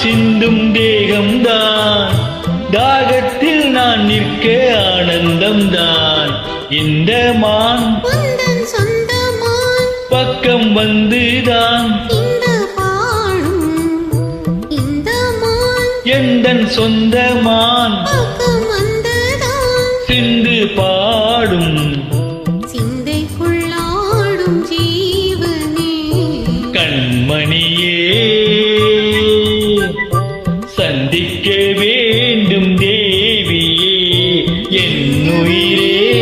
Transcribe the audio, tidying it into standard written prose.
சிந்தும் தேகம்தான், தாகத்தில் நான் நிற்க ஆனந்தம்தான். இந்த மான் பக்கம் வந்துதான் எந்தன் சொந்த மான் சிந்து பாடும் சிந்தைக்குள்ளாடும் ஜீவனே கண்மணியே சந்திக்க வேண்டும் தேவியே என் உயிரே